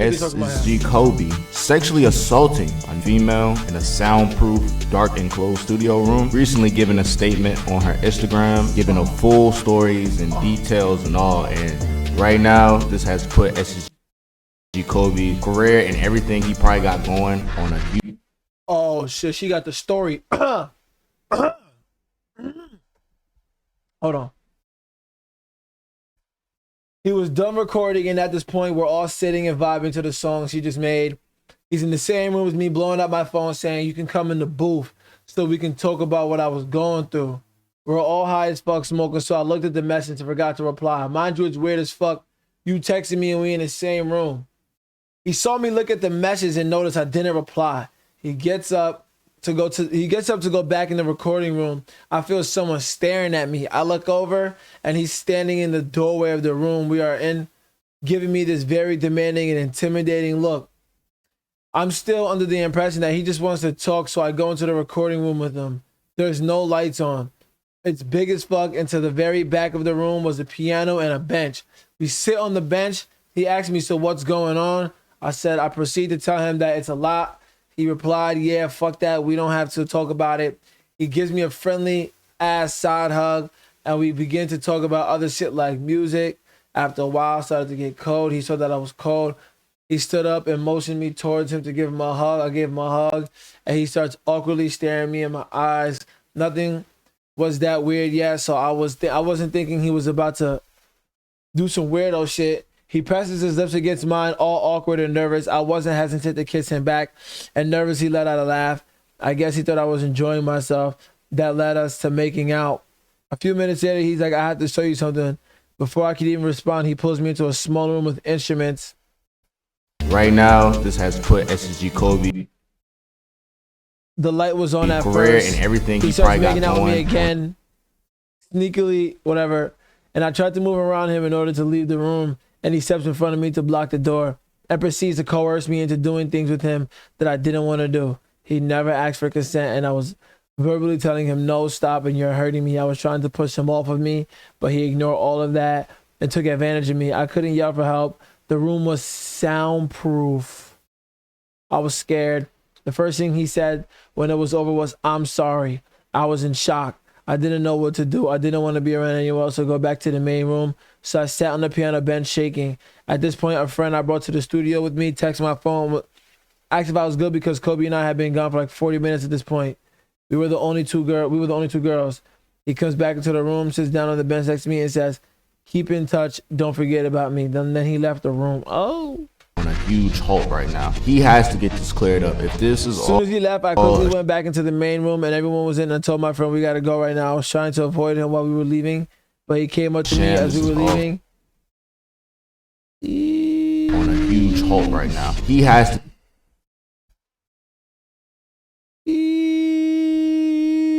SSGKOBE sexually assaulting a female in a soundproof, dark, enclosed studio room. Recently given a statement on her Instagram, giving a full stories and details and all. And right now, this has put SSGKOBE's career and everything he probably got going on a huge. Oh shit, she got the story. Hold on. He was done recording, and at this point, we're all sitting and vibing to the song she just made. He's in the same room as me, blowing up my phone, saying, "You can come in the booth so we can talk about what I was going through." We're all high as fuck smoking, so I looked at the message and forgot to reply. Mind you, it's weird as fuck. You texted me and we in the same room. He saw me look at the message and noticed I didn't reply. He gets up to go back in the recording room. I feel someone staring at me. I look over and he's standing in the doorway of the room we are in, giving me this very demanding and intimidating look. I'm still under the impression that he just wants to talk, so I go into the recording room with him. There's no lights on. It's big as fuck, and to the very back of the room was a piano and a bench. We sit on the bench. He asked me, "So what's going on?" I said, I proceed to tell him that it's a lot. He replied, "Yeah, fuck that. We don't have to talk about it." He gives me a friendly ass side hug, and we begin to talk about other shit like music. After a while, I started to get cold. He saw that I was cold. He stood up and motioned me towards him to give him a hug. I gave him a hug, and he starts awkwardly staring me in my eyes. Nothing was that weird yet, so I wasn't thinking he was about to do some weirdo shit. He presses his lips against mine, all awkward and nervous. I wasn't hesitant to kiss him back, and nervous he let out a laugh. I guess he thought I was enjoying myself. That led us to making out. A few minutes later, he's like, "I have to show you something." Before I could even respond, he pulls me into a small room with instruments. Right now, this has put SSGKOBE. The light was on at career first. And everything he starts making out with me again, sneakily, whatever. And I tried to move around him in order to leave the room, and he steps in front of me to block the door and proceeds to coerce me into doing things with him that I didn't want to do. He never asked for consent, and I was verbally telling him, "No, stop, and you're hurting me." I was trying to push him off of me, but he ignored all of that and took advantage of me. I couldn't yell for help. The room was soundproof. I was scared. The first thing he said when it was over was, "I'm sorry." I was in shock. I didn't know what to do. I didn't want to be around anyone else, so go back to the main room. So I sat on the piano bench shaking. At this point, a friend I brought to the studio with me texted my phone, asked if I was good because Kobe and I had been gone for like 40 minutes at this point. We were the only two girls. He comes back into the room, sits down on the bench next to me and says, "Keep in touch. Don't forget about me." Then he left the room. Oh. On a huge halt right now. He has to get this cleared up. If this is as soon as he left, I quickly went back into the main room and everyone was in, and told my friend, "We got to go right now." I was trying to avoid him while we were leaving, but he came up to me as we were leaving. On a huge halt right now. He has to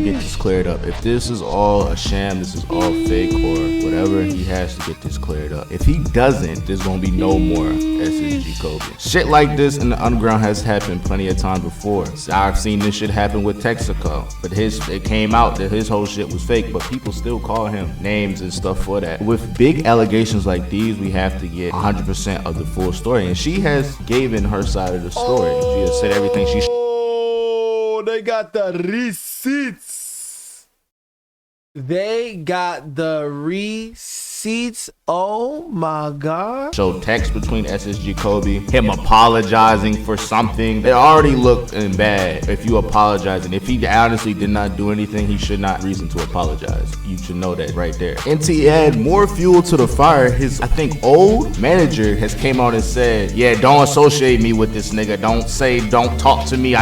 get this cleared up. If this is all a sham, this is all fake or whatever, he has to get this cleared up. If he doesn't, there's gonna be no more SSGKOBE. Shit like this in the underground has happened plenty of times before. I've seen this shit happen with Texaco, but it came out that his whole shit was fake, but people still call him names and stuff for that. With big allegations like these, we have to get 100% of the full story, and she has given her side of the story. She has said everything she. Oh, they got the receipts. They got the receipts. Oh my God. Show text between SSGKOBE, him apologizing for something. It already looked bad if you apologize. And if he honestly did not do anything, he should not reason to apologize. You should know that right there. And to add more fuel to the fire, his, I think, old manager has came out and said, "Yeah, don't associate me with this nigga. Don't talk to me."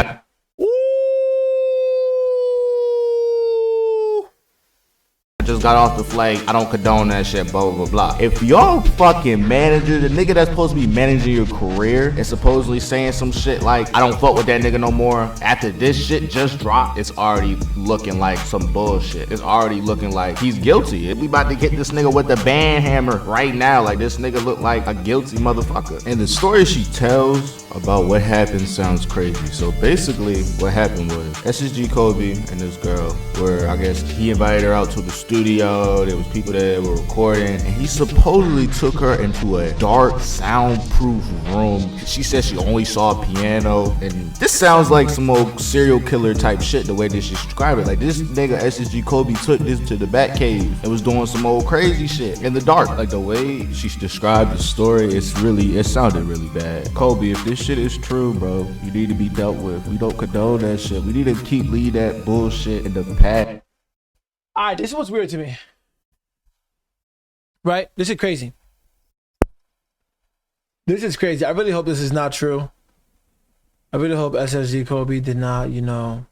Just got off the flight. I don't condone that shit, blah, blah, blah. If your fucking manager, the nigga that's supposed to be managing your career, is supposedly saying some shit like, "I don't fuck with that nigga no more," after this shit just dropped, it's already looking like some bullshit. It's already looking like he's guilty. We about to get this nigga with the band hammer right now. Like, this nigga look like a guilty motherfucker. And the story she tells about what happened sounds crazy. So basically, what happened was SSGKOBE and this girl were, I guess, he invited her out to the studio studio. There was people that were recording, and he supposedly took her into a dark, soundproof room. She said she only saw a piano, and this sounds like some old serial killer type shit the way that she described it. Like, this nigga SSGKOBE took this to the Batcave and was doing some old crazy shit in the dark. Like, the way she described the story, it sounded really bad. Kobe, if this shit is true, bro, you need to be dealt with. We don't condone that shit. We need to leave that bullshit in the past. All right, this is what's weird to me. Right? This is crazy. This is crazy. I really hope this is not true. I really hope SSGKOBE did not, you know.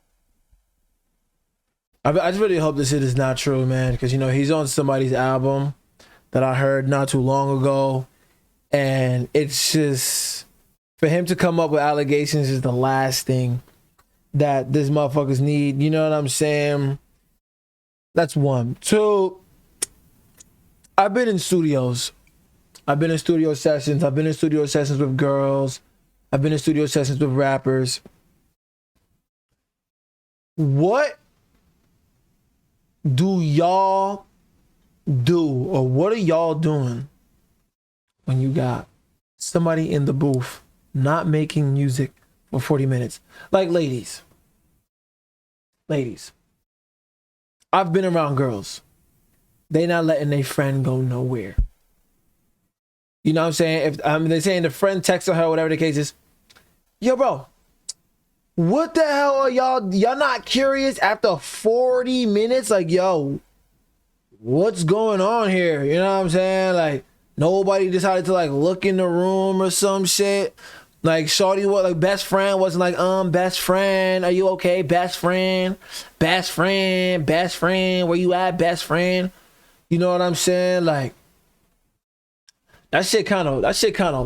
I just really hope this shit is not true, man. Because, you know, he's on somebody's album that I heard not too long ago. And it's just, for him to come up with allegations is the last thing that this motherfuckers need. You know what I'm saying? That's one. Two, I've been in studios. I've been in studio sessions. I've been in studio sessions with girls. I've been in studio sessions with rappers. What do y'all do, or what are y'all doing when you got somebody in the booth not making music for 40 minutes? Like, ladies, I've been around girls. They not letting their friend go nowhere. You know what I'm saying? If they're saying the friend texted her, whatever the case is, yo, bro, what the hell are y'all not curious after 40 minutes? Like, yo, what's going on here? You know what I'm saying? Like, nobody decided to like look in the room or some shit. Like, shorty, what, like, best friend wasn't like, best friend, are you okay? Best friend, where you at, best friend? You know what I'm saying? Like, that shit kind of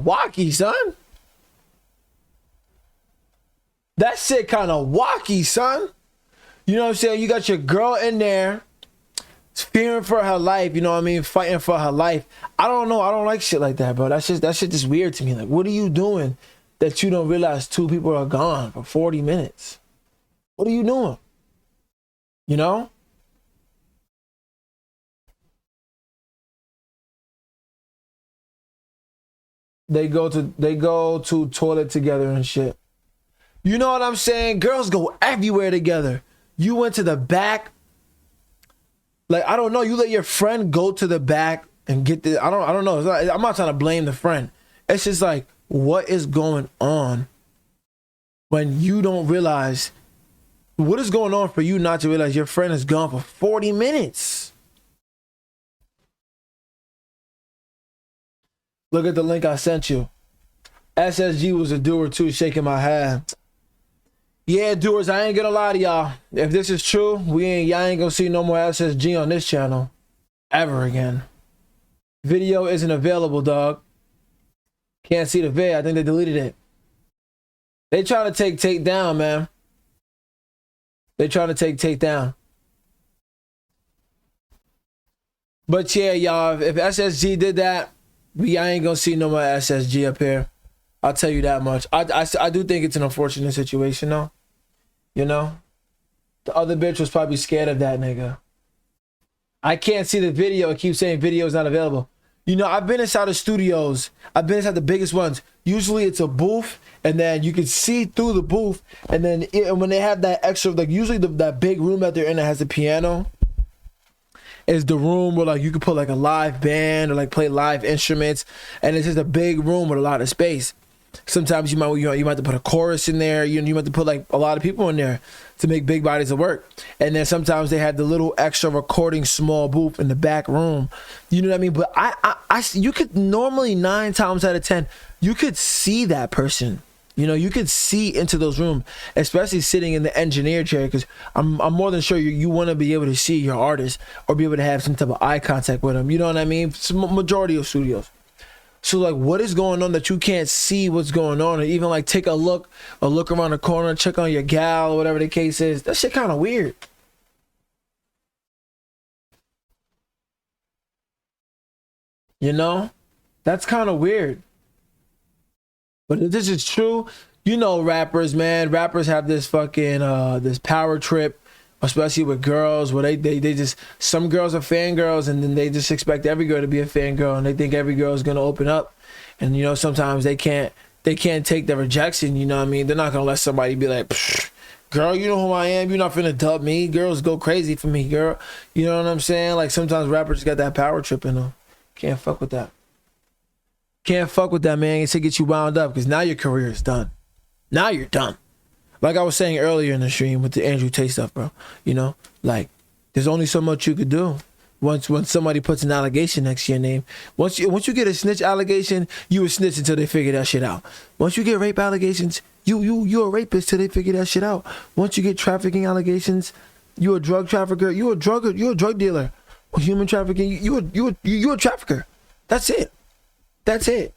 wacky, son. That shit kind of wacky, son. You know what I'm saying? You got your girl in there fearing for her life, you know what I mean? Fighting for her life. I don't know. I don't like shit like that, bro. That shit just weird to me. Like, what are you doing that you don't realize two people are gone for 40 minutes? What are you doing? You know? They go to toilet together and shit. You know what I'm saying? Girls go everywhere together. You went to the back. Like, I don't know. You let your friend go to the back and get the. I don't know. I'm not trying to blame the friend. It's just like, what is going on when you don't realize? What is going on for you not to realize your friend is gone for 40 minutes? Look at the link I sent you. SSG was a doer too, shaking my head. Yeah, doers, I ain't gonna lie to y'all. If this is true, y'all ain't gonna see no more SSG on this channel ever again. Video isn't available, dog. Can't see the vid. I think they deleted it. They trying to take down, man. They trying to take down. But yeah, y'all, if SSG did that, I ain't gonna see no more SSG up here. I'll tell you that much. I do think it's an unfortunate situation, though. You know? The other bitch was probably scared of that nigga. I can't see the video. It keeps saying video is not available. You know, I've been inside of studios. I've been inside the biggest ones. Usually it's a booth, and then you can see through the booth. And then when they have that extra, like usually that big room that they're in that has the piano is the room where like you can put like a live band or like play live instruments. And it's just a big room with a lot of space. Sometimes you might have to put a chorus in there. You might have to put like a lot of people in there to make big bodies of work. And then sometimes they had the little extra recording small booth in the back room. You know what I mean? But you could normally 9 times out of 10, you could see that person. You know, you could see into those rooms, especially sitting in the engineer chair, because I'm more than sure you want to be able to see your artist or be able to have some type of eye contact with them. You know what I mean? It's majority of studios. So like, what is going on that you can't see what's going on, or even like take a look around the corner, check on your gal or whatever the case is? That shit kind of weird. You know, that's kind of weird. But if this is true, you know, rappers, man, rappers have this fucking this power trip especially with girls, where they just, some girls are fangirls, and then they just expect every girl to be a fangirl, and they think every girl is gonna open up, and you know, sometimes they can't take the rejection. You know what I mean? They're not gonna let somebody be like, girl, you know who I am. You're not finna dub me. Girls go crazy for me, girl. You know what I'm saying? Like, sometimes rappers got that power trip in them. Can't fuck with that. Can't fuck with that, man. It's to get you wound up, because now your career is done. Now you're done. Like I was saying earlier in the stream with the Andrew Tate stuff, bro. You know, like, there's only so much you could do. Once somebody puts an allegation next to your name, once you get a snitch allegation, you a snitch until they figure that shit out. Once you get rape allegations, you're a rapist till they figure that shit out. Once you get trafficking allegations, you a drug trafficker, you're a drug dealer. Human trafficking, you a trafficker. That's it. That's it.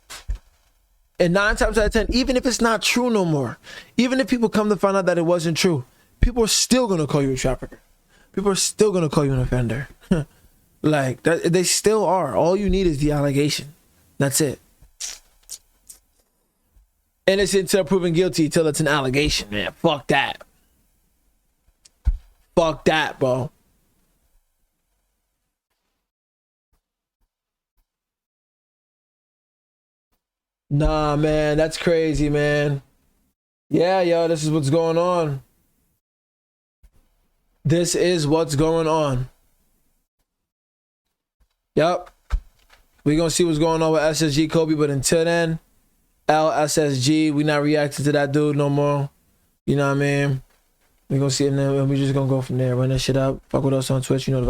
And 9 times out of 10, even if it's not true no more, even if people come to find out that it wasn't true, people are still gonna call you a trafficker. People are still gonna call you an offender. Like, that, they still are. All you need is the allegation. That's it. Innocent until proven guilty till it's an allegation, man. Fuck that. Fuck that, bro. Nah, man, that's crazy, man. Yeah, yo, this is what's going on. This is what's going on. Yep. We're going to see what's going on with SSGKOBE, but until then, LSSG, we not reacting to that dude no more. You know what I mean? We're going to see it, and then we're just going to go from there. Run that shit up. Fuck with us on Twitch, you know the